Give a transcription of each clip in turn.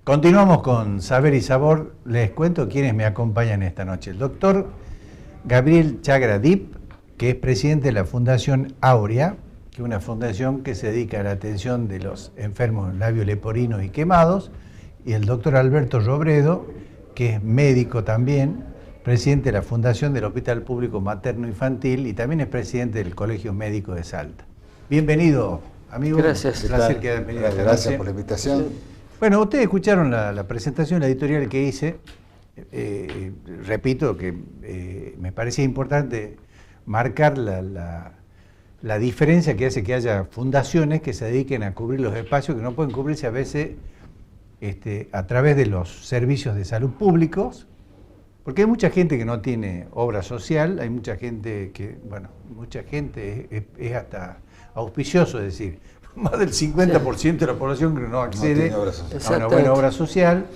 Continuamos con Saber y Sabor. Les cuento quiénes me acompañan esta noche. El doctor Gabriel Chagra Dip, que es presidente de la Fundación Aurea, que es una fundación que se dedica a la atención de los enfermos labios leporinos y quemados, y el doctor Alberto Robredo, que es médico también, presidente de la Fundación del Hospital Público Materno Infantil y también es presidente del Colegio Médico de Salta. Bienvenido, amigo. Gracias. Un placer que hayan venido. Gracias por la invitación. Bueno, ustedes escucharon la presentación, la editorial que hice. Repito que me parecía importante marcar la diferencia que hace que haya fundaciones que se dediquen a cubrir los espacios que no pueden cubrirse a veces a través de los servicios de salud públicos, porque hay mucha gente que no tiene obra social, hay mucha gente que, bueno, mucha gente es hasta auspicioso, es decir, más del 50% de la población que no accede a una buena obra social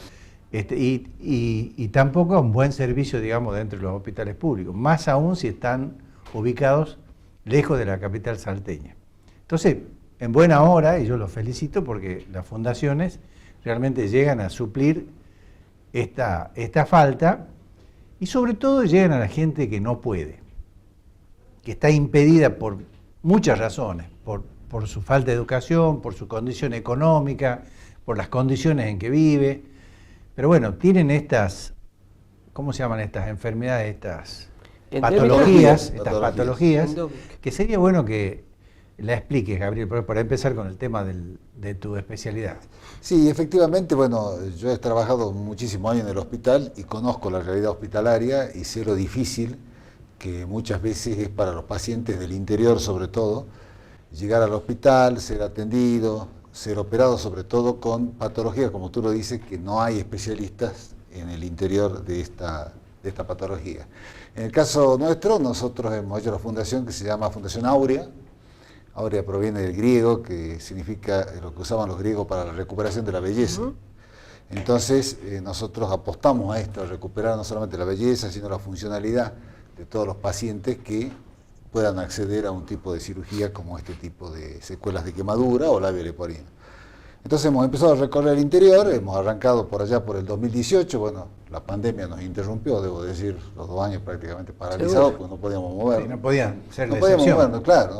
y tampoco a un buen servicio, digamos, dentro de los hospitales públicos, más aún si están ubicados lejos de la capital salteña. Entonces, en buena hora, y yo los felicito porque las fundaciones realmente llegan a suplir esta falta y sobre todo llegan a la gente que no puede, que está impedida por muchas razones, por su falta de educación, por su condición económica, por las condiciones en que vive. Pero bueno, tienen estas, ¿cómo se llaman estas enfermedades? Estas patologías, que sería bueno que la expliques, Gabriel, para empezar con el tema de tu especialidad. Sí, efectivamente, bueno, yo he trabajado muchísimos años en el hospital y conozco la realidad hospitalaria y sé lo difícil que muchas veces es para los pacientes del interior, sobre todo, llegar al hospital, ser atendido, ser operado, sobre todo con patologías, como tú lo dices, que no hay especialistas en el interior de esta patología. En el caso nuestro, nosotros hemos hecho la fundación que se llama Fundación Aurea. Aurea proviene del griego, que significa lo que usaban los griegos para la recuperación de la belleza. Entonces, nosotros apostamos a esto, a recuperar no solamente la belleza, sino la funcionalidad de todos los pacientes que puedan acceder a un tipo de cirugía como este tipo de secuelas de quemadura o labio leporino. Entonces hemos empezado a recorrer el interior, hemos arrancado por allá por el 2018, bueno, la pandemia nos interrumpió, debo decir, los 2 años prácticamente paralizados, pues no podíamos movernos. Sí, no podían ser no podíamos movernos, claro,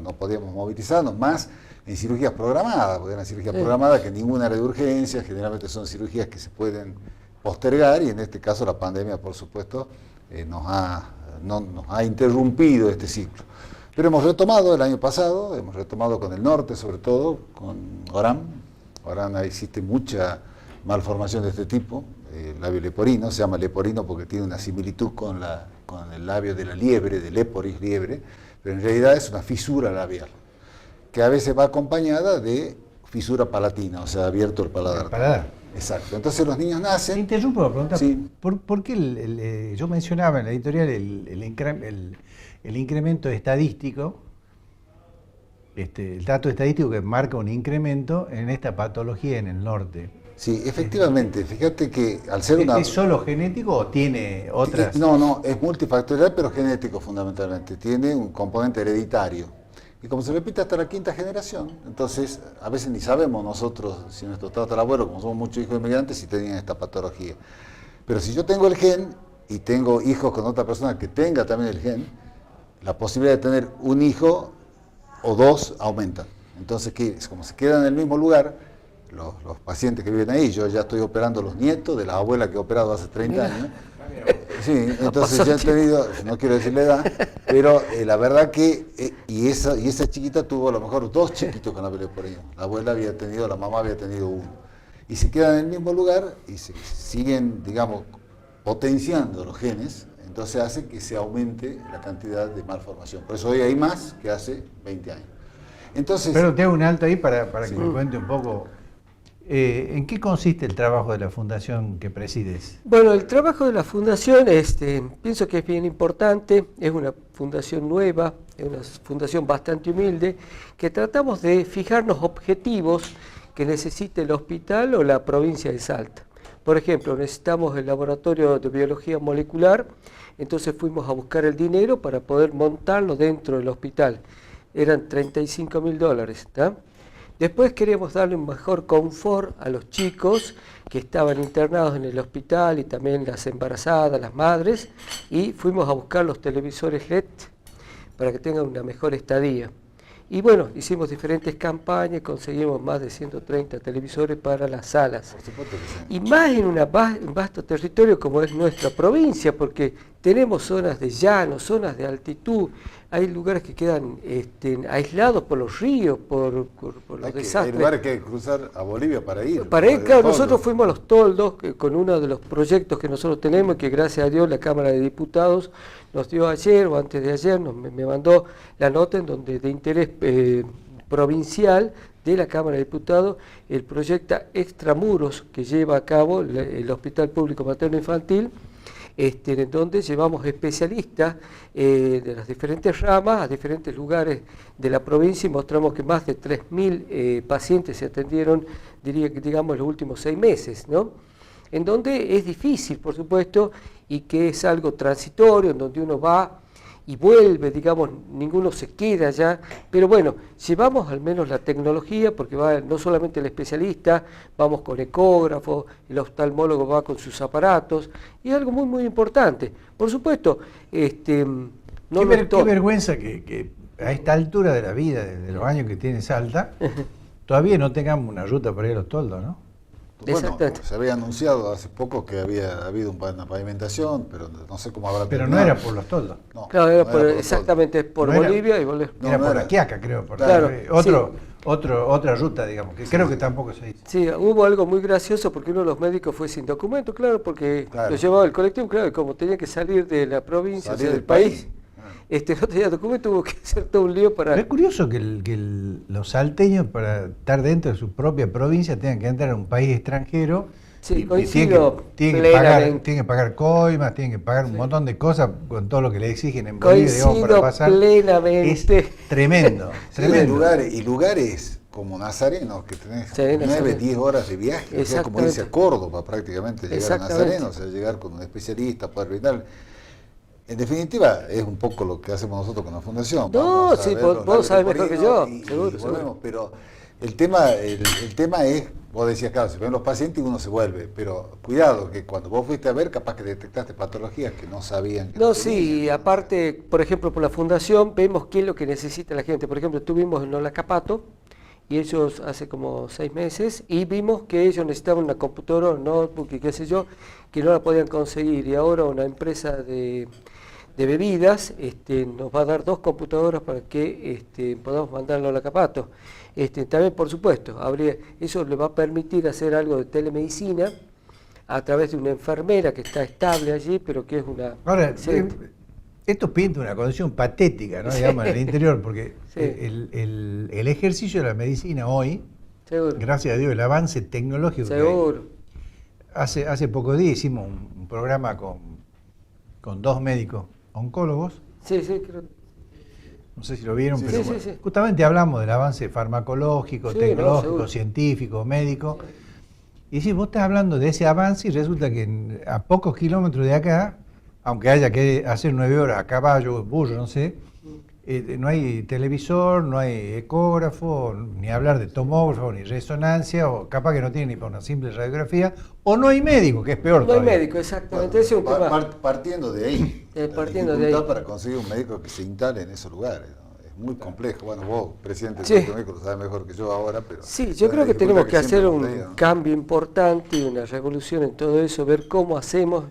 no podíamos movilizarnos, más en cirugías programadas, porque eran cirugías programadas que ninguna era de urgencia, generalmente son cirugías que se pueden postergar y en este caso la pandemia, por supuesto, nos ha interrumpido este ciclo. Pero hemos retomado el año pasado, hemos retomado con el norte, sobre todo, con Orán. Orán existe mucha malformación de este tipo, el labio leporino, se llama leporino porque tiene una similitud con el labio de la liebre, de leporis, liebre, pero en realidad es una fisura labial, que a veces va acompañada de fisura palatina, o sea, abierto el paladar. El paladar. Exacto. Entonces los niños nacen... Te interrumpo la pregunta. Sí. ¿Por qué yo mencionaba en la editorial el incremento estadístico, el dato estadístico que marca un incremento en esta patología en el norte? Sí, efectivamente. Fíjate que al ser una... ¿Es solo genético o tiene otras...? No, es multifactorial, pero genético fundamentalmente. Tiene un componente hereditario. Y como se repite hasta la 5ª generación, entonces a veces ni sabemos nosotros, si nuestro tatarabuelo, como somos muchos hijos de inmigrantes, si tenían esta patología. Pero si yo tengo el gen y tengo hijos con otra persona que tenga también el gen, la posibilidad de tener un hijo o 2 aumenta. Entonces, como se quedan en el mismo lugar, los pacientes que viven ahí, yo ya estoy operando los nietos de la abuela que he operado hace 30 años. Sí, entonces ya he tenido, no quiero decir la edad, pero la verdad que, y esa chiquita tuvo a lo mejor 2 chiquitos con labio leporino. La abuela había tenido, la mamá había tenido 1. Y se quedan en el mismo lugar y se siguen, digamos, potenciando los genes, entonces hace que se aumente la cantidad de malformación. Por eso hoy hay más que hace 20 años. Entonces, pero te hago un alto ahí para que me cuente un poco. ¿En qué consiste el trabajo de la fundación que presides? Bueno, el trabajo de la fundación pienso que es bien importante, es una fundación nueva, es una fundación bastante humilde, que tratamos de fijarnos objetivos que necesite el hospital o la provincia de Salta. Por ejemplo, necesitamos el laboratorio de biología molecular, entonces fuimos a buscar el dinero para poder montarlo dentro del hospital. Eran $35.000, ¿tá? Después queríamos darle un mejor confort a los chicos que estaban internados en el hospital y también las embarazadas, las madres, y fuimos a buscar los televisores LED para que tengan una mejor estadía. Y bueno, hicimos diferentes campañas, conseguimos más de 130 televisores para las salas. Por supuesto que sí. Y más en un vasto territorio como es nuestra provincia, porque tenemos zonas de llano, zonas de altitud, hay lugares que quedan aislados por los ríos, por los desastres. Hay lugares que hay que cruzar a Bolivia para ir. Para ir, claro, nosotros fuimos a los toldos con uno de los proyectos que nosotros tenemos, que gracias a Dios la Cámara de Diputados nos dio ayer o antes de ayer, me mandó la nota en donde de interés provincial de la Cámara de Diputados, el proyecto Extramuros que lleva a cabo el Hospital Público Materno Infantil, en donde llevamos especialistas de las diferentes ramas a diferentes lugares de la provincia y mostramos que más de 3.000 pacientes se atendieron, digamos, en los últimos 6 meses, ¿no? En donde es difícil, por supuesto, y que es algo transitorio, en donde uno va y vuelve, digamos, ninguno se queda ya, pero bueno, llevamos al menos la tecnología, porque va no solamente el especialista, vamos con ecógrafo, el oftalmólogo va con sus aparatos, y algo muy, muy importante. Por supuesto, qué vergüenza que a esta altura de la vida, de los años que tiene Salta, todavía no tengamos una ruta para ir a los toldos, ¿no? Bueno, se había anunciado hace poco que había habido una pavimentación, pero no sé cómo habrá Pero terminado. no era por los toldos. No, claro, era no por, era por exactamente por No era- Bolivia y Bolivia. Era No por era. la Quiaca, creo. Claro, Otra ruta, digamos, que creo que tampoco se hizo. Sí, hubo algo muy gracioso porque uno de los médicos fue sin documento, claro, porque Claro. lo llevaba el colectivo, claro, y como tenía que salir de la provincia, Salir o sea, del del país, país. no tenía documento, tuvo que hacer todo un lío para... Pero es curioso que los salteños, para estar dentro de su propia provincia, tengan que entrar a un país extranjero. Sí, y coincido tienen plenamente. que pagar coimas, tienen que pagar un montón de cosas con todo lo que le exigen en Bolivia, digamos, para Coincido pasar. plenamente. Es tremendo, Sí, tremendo. lugares como Nazareno, que tenés Sí, 9, Nazareno. 10 horas de viaje, o sea, como irse a Exactamente. Córdoba prácticamente, llegar a Exactamente. Nazareno, o sea, llegar con un especialista, poder brindar. En definitiva, es un poco lo que hacemos nosotros con la Fundación. No, Vamos a sí, ver vos los sabés lares mejor que yo, y seguro, volvemos, seguro. pero el tema es, vos decías, claro, se ven los pacientes y uno se vuelve, pero cuidado, que cuando vos fuiste a ver, capaz que detectaste patologías que no sabían que No, tenían. sí, aparte, por ejemplo, por la fundación vemos qué es lo que necesita la gente. Por ejemplo, estuvimos en Olacapato y ellos hace como 6 meses y vimos que ellos necesitaban una computadora, un notebook y qué sé yo, que no la podían conseguir y ahora una empresa de bebidas nos va a dar 2 computadoras para que podamos mandarlo a Olacapato. También, por supuesto, eso le va a permitir hacer algo de telemedicina a través de una enfermera que está estable allí, pero que es una... Ahora, excelente. esto pinta una condición patética, ¿no? Digamos, en el interior, porque Sí. el ejercicio de la medicina hoy, Seguro. gracias a Dios, el avance tecnológico que hay. Seguro. Hace pocos días hicimos un programa con 2 médicos oncólogos, Sí, sí, creo. no sé si lo vieron, Sí, pero sí, bueno, sí. justamente hablamos del avance farmacológico, Sí, tecnológico, no, seguro. científico, médico. Y si vos estás hablando de ese avance y resulta que a pocos kilómetros de acá, aunque haya que hacer 9 horas a caballo, burro, no sé, no hay televisor, no hay ecógrafo, ni hablar de tomógrafo, ni resonancia, o capaz que no tiene ni para una simple radiografía, o no hay médico, que es peor No hay todavía. médico, exactamente. Ese es un tema. Partiendo de ahí, Partiendo la de ahí. dificultad para conseguir un médico que se instale en esos lugares, ¿no? Es muy complejo. Bueno, vos, presidente del Sí. Colegio Médico, lo sabés mejor que yo ahora, pero... Sí, yo la creo que dificultad tenemos que hacer siempre un hemos tenido, ¿no? cambio importante, una revolución en todo eso, ver cómo hacemos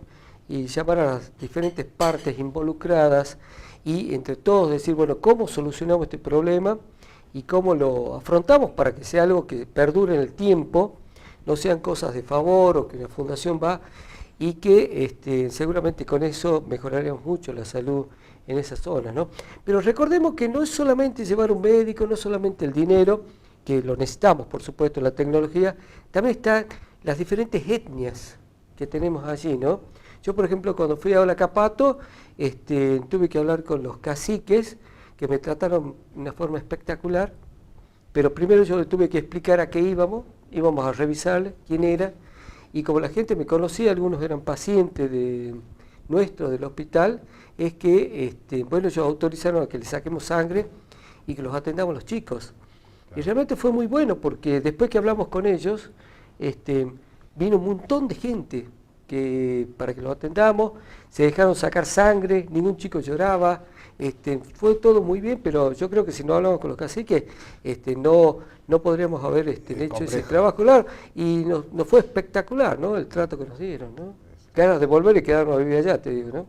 y llamar a las diferentes partes involucradas y entre todos decir, bueno, cómo solucionamos este problema y cómo lo afrontamos para que sea algo que perdure en el tiempo, no sean cosas de favor o que la fundación va y que seguramente con eso mejoraríamos mucho la salud en esas zonas, ¿no? Pero recordemos que no es solamente llevar un médico, no es solamente el dinero, que lo necesitamos, por supuesto, la tecnología, también están las diferentes etnias que tenemos allí, ¿no? Yo, por ejemplo, cuando fui a Olacapato, tuve que hablar con los caciques, que me trataron de una forma espectacular, pero primero yo le tuve que explicar a qué íbamos a revisarle quién era, y como la gente me conocía, algunos eran pacientes nuestros del hospital, es que, bueno, ellos autorizaron a que le saquemos sangre y que los atendamos los chicos. Y realmente fue muy bueno porque después que hablamos con ellos, vino un montón de gente para que los atendamos, se dejaron sacar sangre, ningún chico lloraba, fue todo muy bien, pero yo creo que si no hablamos con los caciques, no podríamos haber hecho ese trabajo, claro, y nos fue espectacular, ¿no? El trato que nos dieron, ¿no? Ganas de volver y quedarnos a vivir allá, te digo, ¿no?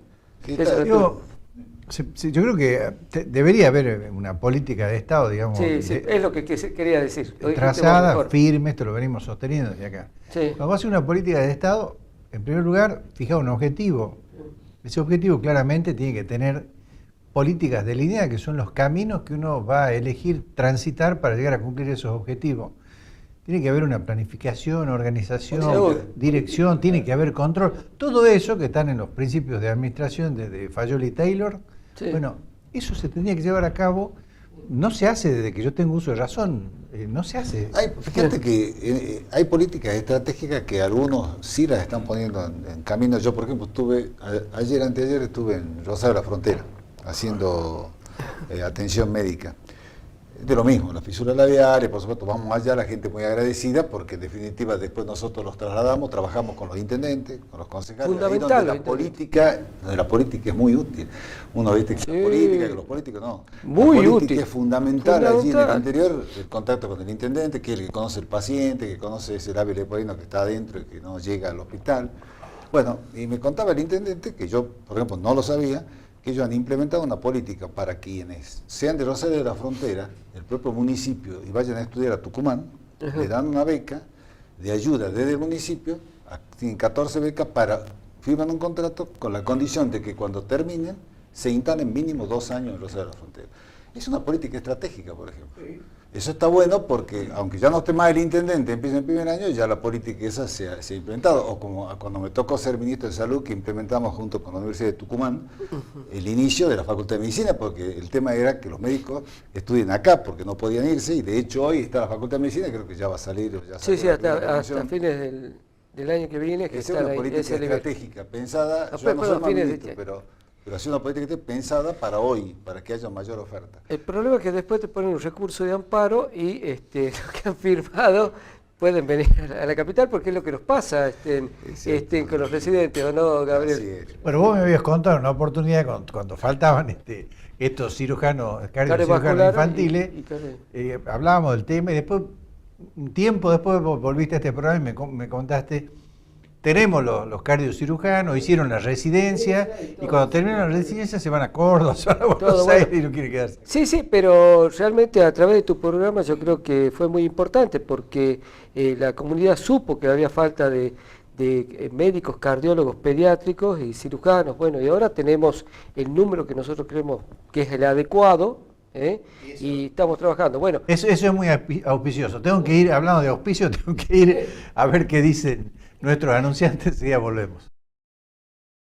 Yo creo que debería haber una política de Estado, digamos. Sí, es lo que quería decir. Trazada, firme, esto lo venimos sosteniendo desde acá. Sí. Cuando hace una política de Estado, en primer lugar, fija un objetivo. Ese objetivo claramente tiene que tener políticas delineadas, que son los caminos que uno va a elegir transitar para llegar a cumplir esos objetivos. Tiene que haber una planificación, organización, dirección, tiene que haber control. Todo eso que están en los principios de administración de Fayol y Taylor, bueno, eso se tendría que llevar a cabo. No se hace desde que yo tengo uso de razón, no se hace. Fíjate que hay políticas estratégicas que algunos sí las están poniendo en camino. Yo, por ejemplo, anteayer estuve en Rosario de la Frontera, haciendo atención médica. De lo mismo, la fisura labial, por supuesto, vamos allá, la gente muy agradecida, porque en definitiva después nosotros los trasladamos, trabajamos con los intendentes, con los concejales, fundamental, ahí donde la política es muy útil. Uno dice que la política, que los políticos no. Muy la política útil. Es fundamental allí en el interior, el contacto con el intendente, que es el que conoce el paciente, que conoce ese labio leporino que está adentro y que no llega al hospital. Bueno, y me contaba el intendente, que yo, por ejemplo, no lo sabía, que ellos han implementado una política para quienes sean de Rosario de la Frontera, el propio municipio, y vayan a estudiar a Tucumán, le dan una beca de ayuda desde el municipio, tienen 14 becas firman un contrato con la condición de que cuando terminen se instalen mínimo 2 años en Rosario de la Frontera. Es una política estratégica, por ejemplo. Eso está bueno porque, aunque ya no esté más el intendente, empieza el primer año, ya la política esa se ha implementado. O como cuando me tocó ser ministro de Salud, que implementamos junto con la Universidad de Tucumán el inicio de la Facultad de Medicina, porque el tema era que los médicos estudien acá, porque no podían irse, y de hecho hoy está la Facultad de Medicina, creo que ya va a salir. Sí, hasta fines del año que viene. Que es una política estratégica, pensada, yo no soy más ministro, pero ha sido una política que esté pensada para hoy, para que haya mayor oferta. El problema es que después te ponen un recurso de amparo y los que han firmado pueden venir a la capital, porque es lo que nos pasa con los residentes, ¿o no, Gabriel? Bueno, vos me habías contado una oportunidad cuando faltaban estos cirujanos, cardiocirujanos infantiles, hablábamos del tema y después, un tiempo después volviste a este programa y me contaste. Tenemos los cardiocirujanos, hicieron la residencia y cuando terminan la residencia se van a Córdoba, se van a Buenos Aires y no quieren quedarse. Sí, pero realmente a través de tu programa yo creo que fue muy importante porque la comunidad supo que había falta de médicos, cardiólogos, pediátricos y cirujanos. Bueno, y ahora tenemos el número que nosotros creemos que es el adecuado. Y estamos trabajando. Bueno, eso es muy auspicioso. Tengo que ir, hablando de auspicio, tengo que ir a ver qué dicen nuestros anunciantes y ya volvemos.